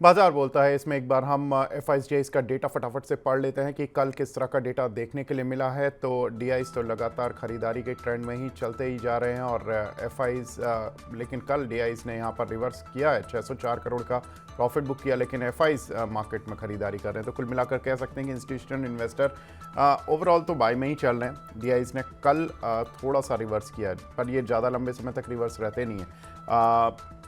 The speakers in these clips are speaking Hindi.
बाजार बोलता है। इसमें एक बार हम एफ का डेटा फटाफट से पढ़ लेते हैं कि कल किस तरह का डेटा देखने के लिए मिला है। तो डी तो लगातार खरीदारी के ट्रेंड में ही चलते ही जा रहे हैं और एफ लेकिन कल डी ने यहाँ पर रिवर्स किया है, 604 करोड़ का प्रॉफिट बुक किया, लेकिन एफ मार्केट में खरीदारी कर रहे हैं। तो कुल मिलाकर कह सकते हैं कि इंस्टीट्यूशनल इन्वेस्टर ओवरऑल तो बाय में ही चल रहे हैं। डी ने कल थोड़ा सा रिवर्स किया है, पर ये ज़्यादा लंबे समय तक रिवर्स रहते नहीं हैं।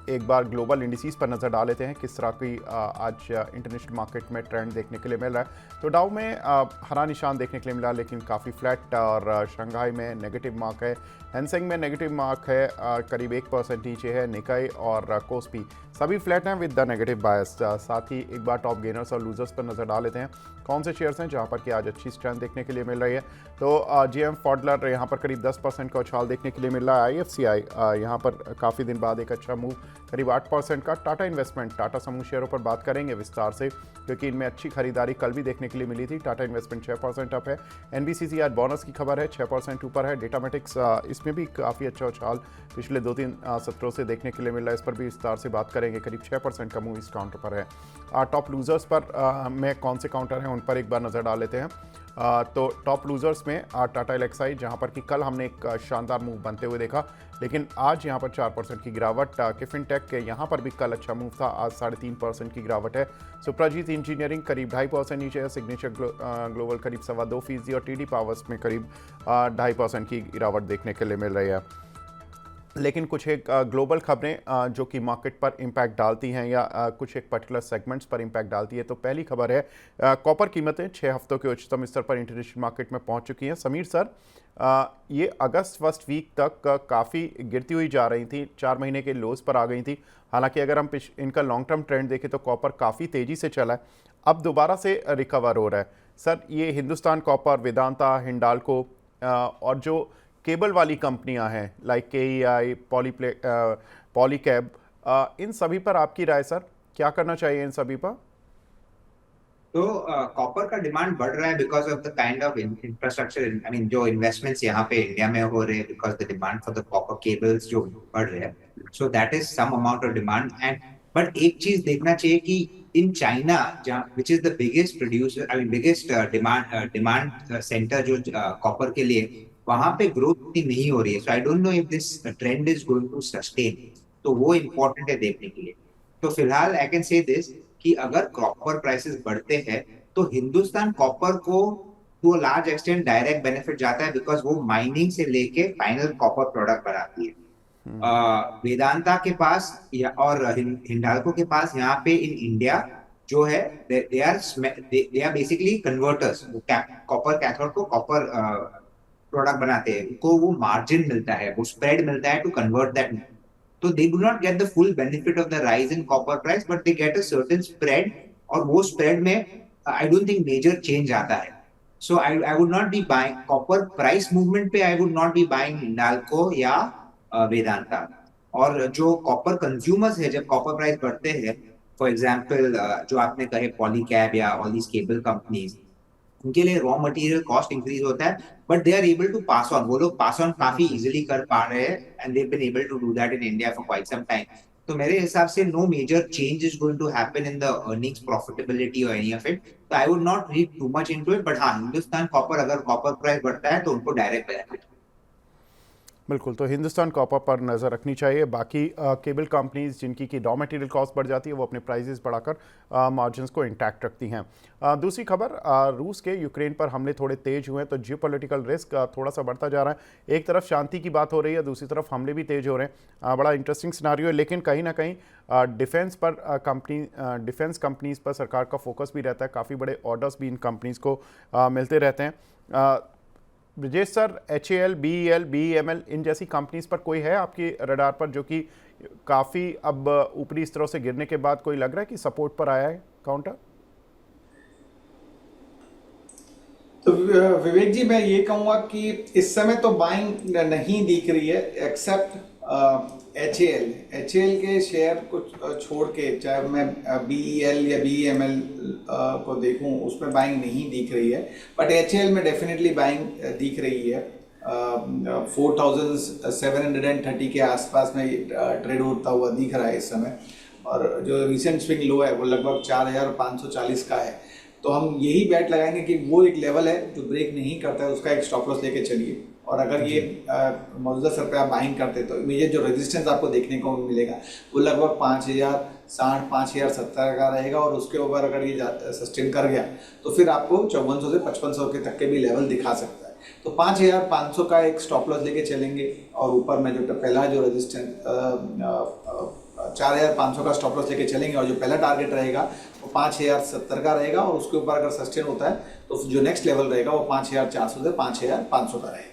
एक बार ग्लोबल इंडिसेस पर नज़र डाल लेते हैं किस तरह की आज इंटरनेशनल मार्केट में ट्रेंड देखने के लिए मिल रहा है। तो डाउ में हरा निशान देखने के लिए मिला, लेकिन काफ़ी फ्लैट, और शंघाई में नेगेटिव मार्क है, हैंसेंग में नेगेटिव मार्क है, करीब 1% नीचे है। निकाई और कोस्पी सभी फ्लैट हैं विद द नेगेटिव बायस। साथ ही एक बार टॉप गेनर्स और लूजर्स पर नज़र डाल लेते हैं कौन से शेयर्स हैं जहां पर कि आज अच्छी स्ट्रेंथ देखने के लिए मिल रही है। तो जीएम फॉडलर यहाँ पर करीब 10% का उछाल देखने के लिए मिल रहा है। आईएफसीआई यहाँ पर काफ़ी दिन बाद एक अच्छा मूव, करीब 8% का। टाटा इन्वेस्टमेंट, टाटा समूह शेयरों पर बात करेंगे विस्तार से, क्योंकि इनमें अच्छी खरीदारी कल भी देखने के लिए मिली थी। टाटा इन्वेस्टमेंट 6% अप है। एनबीसीसी आज बोनस की खबर है, 6% ऊपर है। डेटामेटिक्स इसमें भी काफ़ी अच्छा उछाल पिछले 2-3 सत्रों से देखने के लिए मिल रहा है, इस पर भी विस्तार से बात करेंगे। करीब 6% का मूव इस काउंटर पर है। टॉप लूजर्स पर में कौन से काउंटर हैं उन पर एक बार नज़र डाल लेते हैं। तो टॉप लूजर्स में टाटा एलेक्साई, जहां पर कि कल हमने एक शानदार मूव बनते हुए देखा, लेकिन आज यहां पर 4% की गिरावट। किफिन टेक के यहाँ पर भी कल अच्छा मूव था, आज 3.5% की गिरावट है। सुप्रजीत इंजीनियरिंग करीब 2.5% नीचे है। सिग्नेचर ग्लोबल करीब 2.25% और टीडी पावर्स में करीब 2.5% की गिरावट देखने के लिए मिल रही है। लेकिन कुछ एक ग्लोबल खबरें जो कि मार्केट पर इम्पैक्ट डालती हैं या कुछ एक पर्टिकुलर सेगमेंट्स पर इम्पैक्ट डालती है। तो पहली खबर है कॉपर कीमतें 6 हफ्तों के उच्चतम स्तर पर इंटरनेशनल मार्केट में पहुंच चुकी हैं। समीर सर, ये अगस्त फर्स्ट वीक तक काफ़ी गिरती हुई जा रही थी, 4 महीने के लोज पर आ गई थी। हालांकि अगर हम इनका लॉन्ग टर्म ट्रेंड देखें तो कॉपर काफ़ी तेज़ी से चला है, अब दोबारा से रिकवर हो रहा है। सर, ये हिंदुस्तान कॉपर, वेदांता, हिंडाल्को और जो केबल वाली कंपनियां हैं लाइक केईआई, पॉलीकैब, इन सभी पर आपकी राय सर, क्या करना चाहिए इन सभी पर? तो कॉपर का डिमांड बढ़ रहा है because of the kind of infrastructure, I mean जो इन्वेस्टमेंट्स यहाँ पे इंडिया में हो रहे हैं, because the demand for the copper cables जो बढ़ रहे हैं, so that is some amount of demand. And but एक चीज देखना चाहिए कि इन चाइना, जहाँ which is the biggest producer, I mean biggest demand centre जो कॉपर के लिए, वहां पे ग्रोथ इतनी नहीं हो रही है। So I don't know if this trend is going to sustain, तो वो इम्पोर्टेंट है देखने के लिए। तो फिलहाल आई कैन से दिस कि अगर कॉपर प्राइसेस बढ़ते हैं तो हिंदुस्तान कॉपर को to large extent direct benefit जाता है, बिकॉज वो माइनिंग से लेके फाइनल कॉपर प्रोडक्ट बनाती है। वेदांता के पास या और हिंडाल्को के पास यहाँ पे इन इंडिया जो है, they are basically converters. Copper cathode को कॉपर प्रोडक्ट बनाते हैं, उनको वो मार्जिन मिलता है, वो स्प्रेड मिलता है टू कन्वर्ट दैट। तो they do not get the full benefit of the rise in copper price, but they get a certain spread, और वो spread में I don't think major change आता है। So I would not be buying copper price movement पे, I would not be buying Hindalco या वेदांता। और जो कॉपर कंज्यूमर्स है, जब कॉपर प्राइस बढ़ते हैं, फॉर एग्जाम्पल जो आपने कहे पॉलीकैब या ऑल दीज केबल कंपनीज, उनके लिए रॉ मटेरियल कॉस्ट इंक्रीज होता है, but they are able to pass on, वो लोग पास ऑन काफी इजीली कर पा रहे हैं, and they been able to do that in India for quite some time. तो मेरे हिसाब से no major change is going to happen in the earnings, profitability और एनी ऑफ इट। तो I would not read too much into it, but हाँ, हिंदुस्तान कॉपर, अगर कॉपर प्राइस बढ़ता है तो उनको डायरेक्ट बेनिफिट। बिल्कुल, तो हिंदुस्तान कॉपर पर नज़र रखनी चाहिए। बाकी केबल कंपनीज जिनकी की रॉ मटेरियल कॉस्ट बढ़ जाती है, वो अपने प्राइजेस बढ़ाकर मार्जिन्स को इंटैक्ट रखती हैं। दूसरी खबर, रूस के यूक्रेन पर हमले थोड़े तेज हुए हैं, तो जियोपॉलिटिकल रिस्क थोड़ा सा बढ़ता जा रहा है। एक तरफ शांति की बात हो रही है, दूसरी तरफ हमले भी तेज हो रहे हैं। बड़ा इंटरेस्टिंग सिनारियो है, लेकिन कहीं ना कहीं डिफेंस कंपनीज पर सरकार का फोकस भी रहता है, काफ़ी बड़े ऑर्डर्स भी इन कंपनीज को मिलते रहते हैं। Brijesh sir, HAL, BEL, BEML, इन जैसी कंपनीज पर कोई है आपकी रडार पर जो कि काफ़ी अब ऊपरी स्तरों से गिरने के बाद कोई लग रहा है कि सपोर्ट पर आया है काउंटर? तो विवेक जी, मैं ये कहूँगा कि इस समय तो बाइंग नहीं दिख रही है, एक्सेप्ट HAL के शेयर को छोड़ के, चाहे मैं BEL या BEML को देखूं, उसमें बाइंग नहीं दिख रही है, बट HAL में डेफिनेटली बाइंग दिख रही है। 4730 के आसपास में ट्रेड होता हुआ दिख रहा है इस समय। और जो रिसेंट स्विंग लो है वो लगभग 4540 का है। तो हम यही बेट लगाएंगे कि वो एक लेवल है जो ब्रेक नहीं करता है, उसका एक स्टॉप लॉस लेके चलिए। और अगर ये मौजूदा स्तर पे आप बाइंग करते तो इमीडिएट जो रेजिस्टेंस आपको देखने को मिलेगा वो लगभग 5060 5070 का रहेगा, और उसके ऊपर अगर ये सस्टेन कर गया तो फिर आपको 5400 से 5500 के तक के भी लेवल दिखा सकता है। तो 5500 का एक स्टॉप लॉस लेके चलेंगे, और ऊपर में जो पहला जो रेजिस्टेंस 4500 का स्टॉप लॉस लेके चलेंगे, और जो पहला टारगेट रहेगा वो 5070 का रहेगा, और उसके ऊपर अगर सस्टेन होता है तो जो नेक्स्ट लेवल रहेगा वो 5400 से 5500 का रहेगा।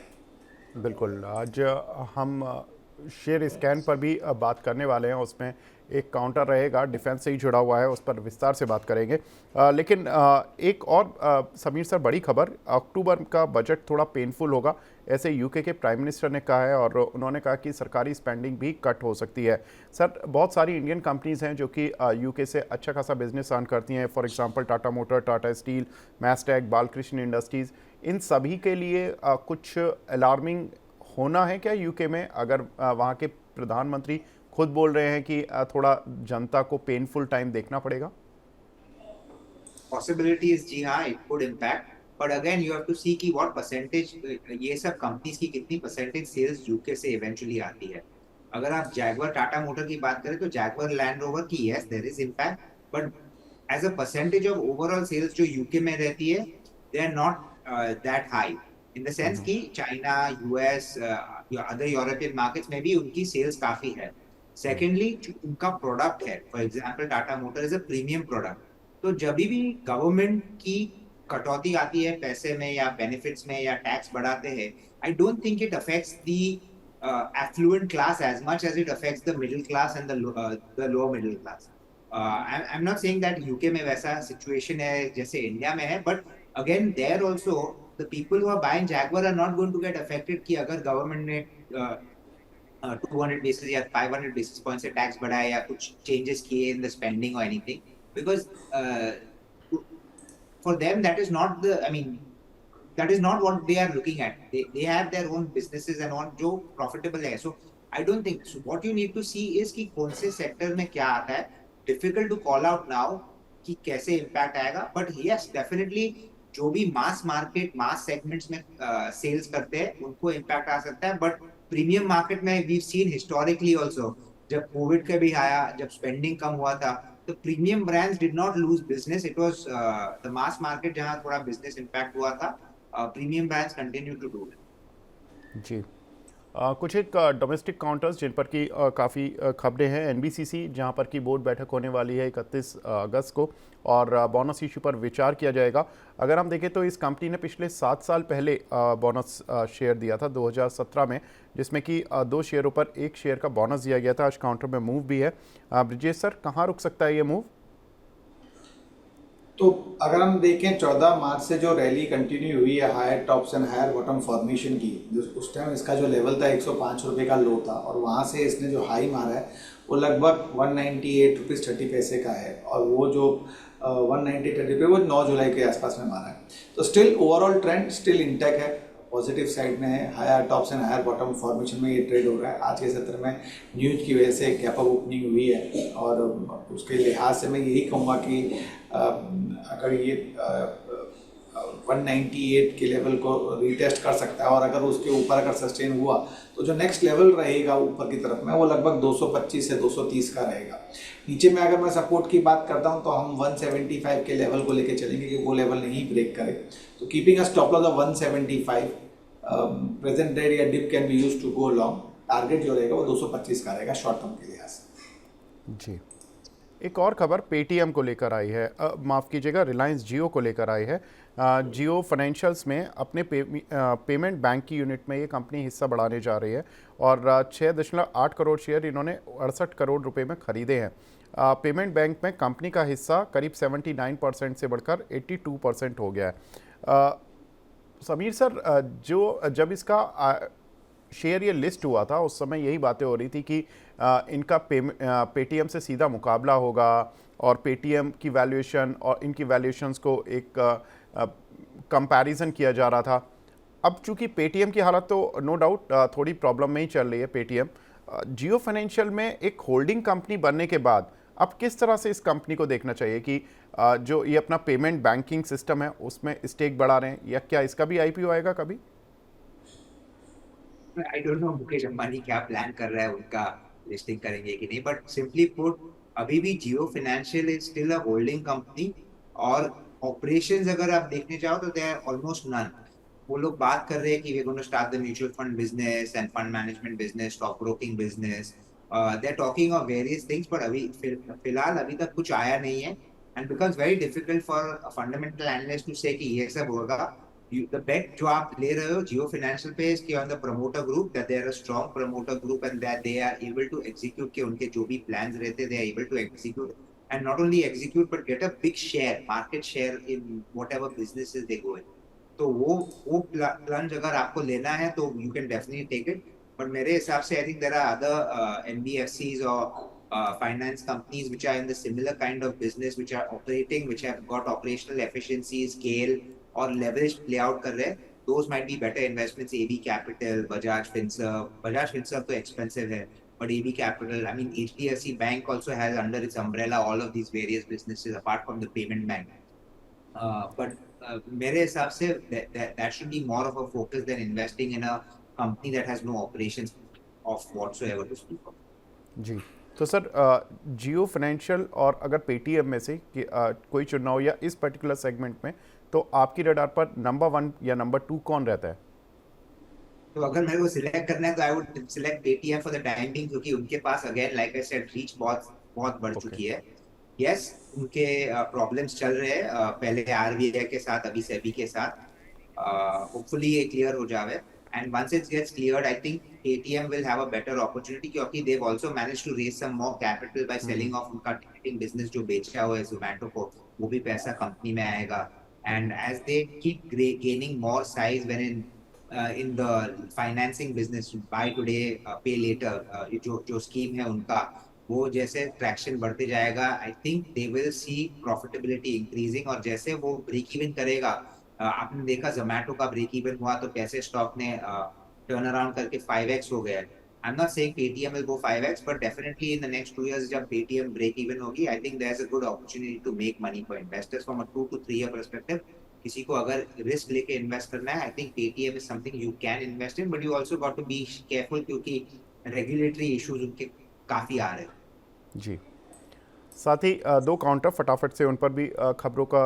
बिल्कुल। आज हम शेयर स्कैन पर भी बात करने वाले हैं, उसमें एक काउंटर रहेगा, डिफेंस से ही जुड़ा हुआ है, उस पर विस्तार से बात करेंगे। लेकिन एक और समीर सर, बड़ी खबर, अक्टूबर का बजट थोड़ा पेनफुल होगा, ऐसे यूके के प्राइम मिनिस्टर ने कहा है, और उन्होंने कहा कि सरकारी स्पेंडिंग भी कट हो सकती है। सर, बहुत सारी इंडियन कंपनीज़ हैं जो कि यूके से अच्छा खासा बिजनेस अर्न करती हैं, for example Tata motor, Tata steel, Mastek, Balkrishna industries, इन सभी के लिए कुछ अलार्मिंग होना है क्या यूके में, अगर वहाँ के प्रधानमंत्री खुद बोल रहे हैं कि थोड़ा जनता को पेनफुल टाइम देखना पड़ेगा? पॉसिबिलिटीज, जी हाँ, it could impact, but again you have to see कि व्हाट परसेंटेज ये सब कंपनीज की कितनी परसेंटेज सेल्स यूके से इवेंचुअली आती है। अगर आप जैगुआर टाटा मोटर की बात करें तो जैगुआर लैंड रोवर की yes there is impact, but as a percentage of overall sales जो यूके में रहती है they are not that high, in the sense कि China, US, other European markets में भी उनकी सेल्स काफी है। सेकेंडली, उनका प्रोडक्ट है, for example Tata motor is a premium product, तो जब भी गवर्नमेंट की कटौती आती है पैसे में या बेनिफिट्स में या टैक्स बढ़ाते हैं, I don't think it affects the affluent class as much as it affects the middle class and the lower middle class. I'm not saying that UK में वैसा situation है जैसे इंडिया में है, but again there also the people who are buying Jaguar are not going to get affected कि अगर गवर्नमेंट ने 200 basis या 500 basis points से टैक्स बढ़ाया या कुछ चेंजेस किए in the spending or anything, because for them that is not the, I mean, that is not what they are looking at. They have their own businesses and on जो profitable है. So I don't think so. What you need to see is कि कौन से सेक्टर में क्या आता है. Difficult to call out now कि कैसे impact आएगा. But yes, definitely जो भी mass market, mass segments में sales करते हैं उनको impact आ सकता है. But premium market में we've seen historically also, जब COVID का भी आया, जब spending कम हुआ था, the premium brands did not lose business. It was the mass market जहाँ थोड़ा business impact हुआ था. Premium brands continue to do it. जी। कुछ एक डोमेस्टिक काउंटर्स जिन पर की काफ़ी खबरें हैं, एनबीसीसी जहां पर की बोर्ड बैठक होने वाली है 31 अगस्त को, और बोनस इशू पर विचार किया जाएगा। अगर हम देखें तो इस कंपनी ने पिछले 7 साल पहले बोनस शेयर दिया था 2017 में, जिसमें कि 2 शेयरों पर 1 शेयर का बोनस दिया गया था। आज काउंटर में मूव भी है। ब्रिजेश सर, कहाँ रुक सकता है ये मूव? तो अगर हम देखें 14 मार्च से जो रैली कंटिन्यू हुई है higher tops and higher bottom formation की, उस टाइम इसका जो लेवल था 105 रुपये का लो था, और वहाँ से इसने जो हाई मारा है वो लगभग 198 रुपीज़ 30 पैसे का है, और वो जो 190 रुपये वो 9 जुलाई के आसपास में मारा है। तो still overall trend still intact है, पॉजिटिव साइड में है, higher tops and higher bottom formation में ये ट्रेड हो रहा है। आज के सत्र में न्यूज की वजह से गैप अप ओपनिंग हुई है, और उसके लिहाज से मैं यही कहूँगा कि अगर ये 198 के लेवल को रीटेस्ट कर सकता है, और अगर उसके ऊपर अगर सस्टेन हुआ तो जो नेक्स्ट लेवल रहेगा ऊपर की तरफ में वो लगभग 225 से 230 का रहेगा। नीचे में अगर मैं सपोर्ट की बात करता हूं तो हम 175 के लेवल को लेके चलेंगे कि वो लेवल नहीं ब्रेक करे। तो keeping a stop loss of 175, present trade या dip can be used to go long. Target जो रहेगा वो 225 का रहेगा शॉर्ट टर्म के लिहाज से। जी। एक और खबर पेटीएम को लेकर आई है, माफ़ कीजिएगा, रिलायंस जियो को लेकर आई है। जियो फाइनेंशियल्स में अपने पेमेंट बैंक की यूनिट में ये कंपनी हिस्सा बढ़ाने जा रही है, और 6.8 करोड़ शेयर इन्होंने 68 करोड़ रुपए में खरीदे हैं। पेमेंट बैंक में कंपनी का हिस्सा करीब 79% से बढ़कर 82% हो गया है। समीर सर, जब इसका शेयर ये लिस्ट हुआ था उस समय यही बातें हो रही थी कि इनका पेटीएम से सीधा मुकाबला होगा, और पेटीएम की वैल्यूएशन और इनकी वैल्यूएशंस को एक कंपैरिजन किया जा रहा था। अब चूंकि पेटीएम की हालत तो नो डाउट थोड़ी प्रॉब्लम में ही चल रही है पेटीएम, जियो फाइनेंशियल में एक होल्डिंग कंपनी बनने के बाद अब किस तरह से इस कंपनी को देखना चाहिए कि जो ये अपना पेमेंट बैंकिंग सिस्टम है उसमें स्टेक बढ़ा रहे हैं, या क्या इसका भी आईपीओ आएगा कभी? आई डोंट नो मुकेश अंबानी क्या प्लान कर रहा है, उनका लिस्टिंग करेंगे कि नहीं, बट सिंपली पुट अभी भी Jio financial is still a holding company. और ऑपरेशंस अगर आप देखने जाओ तो दे आर ऑलमोस्ट नन। वो लोग बात कर रहे हैं कि we gonna start the mutual fund business and fund management business, stock broking business, they are talking of various things, but अभी फिलहाल अभी तक कुछ आया नहीं है। And because very difficult for fundamental analyst to say कि ये सब होगा। The bet जो आप ले रहे हो जियो फाइनेंशियल पे is कि on the promoter group that they are a strong promoter group and that they are able to execute, कि उनके जो भी plans रहते they are able to execute and not only execute but get a big share, market share in whatever businesses they go in. तो वो plunge अगर आपको लेना है तो you can definitely take it, but मेरे हिसाब से I think there are other NBFCs or finance companies which are in the similar kind of business, which are operating, which have got operational efficiency, scale और leverage play out कर रहे हैं. Those might be better investments. AB Capital, Bajaj Finserv तो expensive है, but AB Capital, I mean HDFC Bank also has under its umbrella all of these various businesses apart from the payment bank. But मेरे हिसाब से that should be more of a focus than investing in a company that has no operations of whatsoever to speak of. जी, तो सर जियो फाइनेंशियल और अगर पेटीएम में से कि कोई चुनना हो या इस पर्टिकुलर सेगमेंट में, तो आपकी रडार पर नंबर 1 या नंबर 2 कौन रहता है? तो अगर मेरे को सिलेक्ट करना है तो I would select Paytm for the time being, क्योंकि उनके पास again like I said reach बहुत बहुत बढ़ चुकी है। यस, उनके प्रॉब्लम्स चल रहे हैं, पहले आरबीआई के साथ, अभी सेबी के साथ। होपफुली ये क्लियर हो जावे, and once it gets cleared I think Paytm will have a better opportunity, क्योंकि they've also managed to raise some more capital by selling off उनका ticketing business जो बेचा हुआ है Zomato को, वो भी पैसा कंपनी में आएगा। and as they keep gaining more size when in the financing business, buy today pay later, जो स्कीम है उनका, वो जैसे ट्रैक्शन बढ़ते जाएगा I think they will see profitability increasing. और जैसे वो ब्रेक इवन करेगा, आपने देखा जोमेटो का ब्रेक इवन हुआ तो कैसे स्टॉक ने टर्न अराउंड करके 5x हो गया। I am not saying Paytm will go 5x, but definitely in the next 2 years जब पेटीएम ब्रेक इवन होगी, I think there is a good opportunity to make money for investors from a 2 to 3 year perspective। किसी को अगर रिस्क लेके इन्वेस्ट करना है, I think Paytm is something you can invest in, but you also got to be careful क्योंकि रेगुलेटरी इश्यूज उनके काफी आ रहे हैं। जी, साथ ही दो काउंटर फटाफट से उन पर भी खबरों का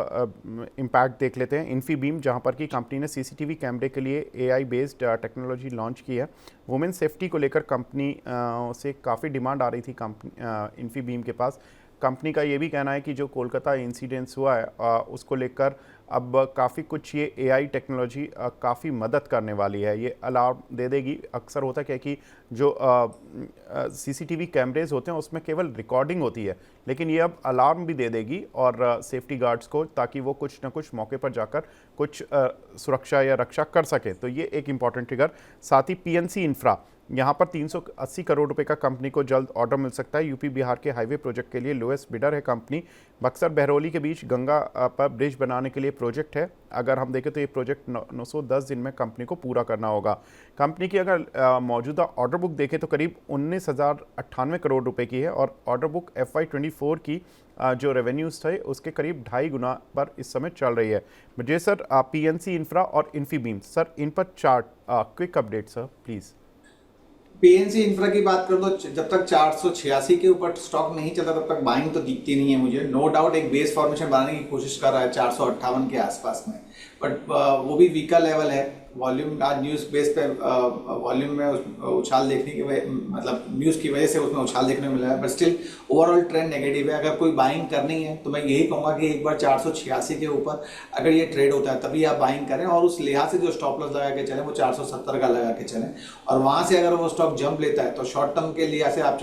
इम्पैक्ट देख लेते हैं। इन्फीबीम, जहां पर की कंपनी ने सीसीटीवी कैमरे के लिए एआई बेस्ड टेक्नोलॉजी लॉन्च की है। वुमेन सेफ्टी को लेकर कंपनी से काफ़ी डिमांड आ रही थी कंपनी इन्फीबीम के पास। कंपनी का ये भी कहना है कि जो कोलकाता इंसिडेंट्स हुआ है उसको लेकर अब काफ़ी कुछ ये एआई टेक्नोलॉजी काफ़ी मदद करने वाली है, ये अलार्म दे देगी। अक्सर होता क्या है कि जो सीसीटीवी कैमरेज होते हैं उसमें केवल रिकॉर्डिंग होती है, लेकिन ये अब अलार्म भी दे देगी और सेफ्टी गार्ड्स को, ताकि वो कुछ ना कुछ मौके पर जाकर कुछ सुरक्षा या रक्षा कर सकें। तो ये एक इम्पॉर्टेंट ट्रिगर। साथ ही पीएनसी इंफ्रा, यहाँ पर 380 करोड़ रुपए का कंपनी को जल्द ऑर्डर मिल सकता है। यूपी बिहार के हाईवे प्रोजेक्ट के लिए लोएस्ट बिडर है कंपनी। बक्सर बहरौली के बीच गंगा पर ब्रिज बनाने के लिए प्रोजेक्ट है। अगर हम देखें तो ये प्रोजेक्ट 910 दिन में कंपनी को पूरा करना होगा। कंपनी की अगर मौजूदा ऑर्डर बुक देखें तो करीब 19,098 करोड़ रुपए की है और ऑर्डर बुक FY24 की जो रेवेन्यूज थे उसके करीब 2.5 गुना पर इस समय चल रही है। मुझे सर पीएनसी इंफ्रा और इन्फीबीम, सर इन पर chart quick update sir please. PNC infra की बात करूँ तो जब तक 486 के ऊपर स्टॉक नहीं चलता तब तक बाइंग तो दिखती नहीं है मुझे। नो डाउट एक बेस फॉर्मेशन बनाने की कोशिश कर रहा है 458 के आसपास में, बट वो भी वीकर लेवल है। वॉल्यूम आज न्यूज़ बेस पे वॉल्यूम में उछाल देखने की मतलब न्यूज़ की वजह से उसमें उछाल देखने को मिला है, but still overall trend negative है। अगर कोई बाइंग करनी है तो मैं यही कहूँगा कि एक बार 486 के ऊपर अगर ये ट्रेड होता है तभी आप बाइंग करें, और उस लिहाज से जो स्टॉप लॉस लगा के चलें वो 470 का लगा के चलें, और वहाँ से अगर वो स्टॉक जंप लेता है तो शॉर्ट टर्म के लिए से आप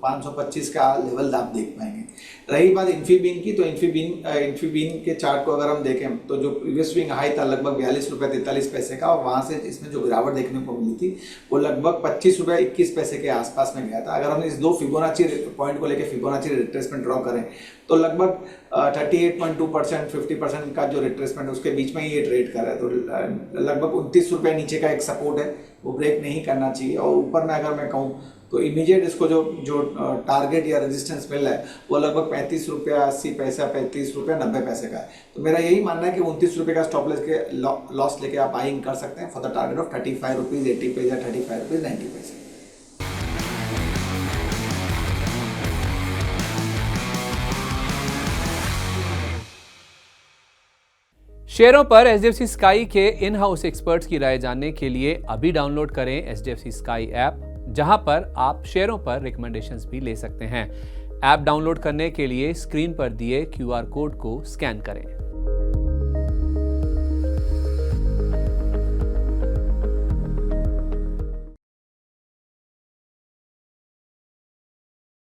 525 का लेवल आप देख पाएंगे। रही बात इन्फीबीम की, तो इन्फीबीम के चार्ट को अगर हम देखें तो जो प्रीवियस स्विंग हाई था लगभग 42 रुपये 43 पैसे का, और वहाँ से इसमें जो गिरावट देखने को मिली थी वो लगभग 25 रुपये 21 पैसे के आसपास में गया था। अगर हम इस दो फिबोनाची पॉइंट को लेकर फिबोनाची रिट्रेसमेंट ड्रॉ करें तो लगभग 38.2% 50% का जो रिट्रेसमेंट उसके बीच में ही ये ट्रेड कर रहा है। तो लगभग 29 रुपये नीचे का एक सपोर्ट है, वो ब्रेक नहीं करना चाहिए। और ऊपर में अगर मैं कहूँ तो इमीडिएट इसको जो जो टारगेट या रेजिस्टेंस मिल रहा है वो लगभग 35 रुपया 80 पैसा 35 रुपया 90 पैसे का है। तो मेरा यही मानना है कि 29 रुपये का स्टॉप लॉस लेके आप बाइंग कर सकते हैं for the target of 35 rupees 80 पैसे या 35 रुपीज़ 90 पैसे। शेयरों पर एचडीएफसी स्काई के इन हाउस एक्सपर्ट्स की राय जानने के लिए अभी डाउनलोड करें एचडीएफसी स्काई ऐप, जहां पर आप शेयरों पर रिकमेंडेशंस भी ले सकते हैं। ऐप डाउनलोड करने के लिए स्क्रीन पर दिए क्यूआर कोड को स्कैन करें।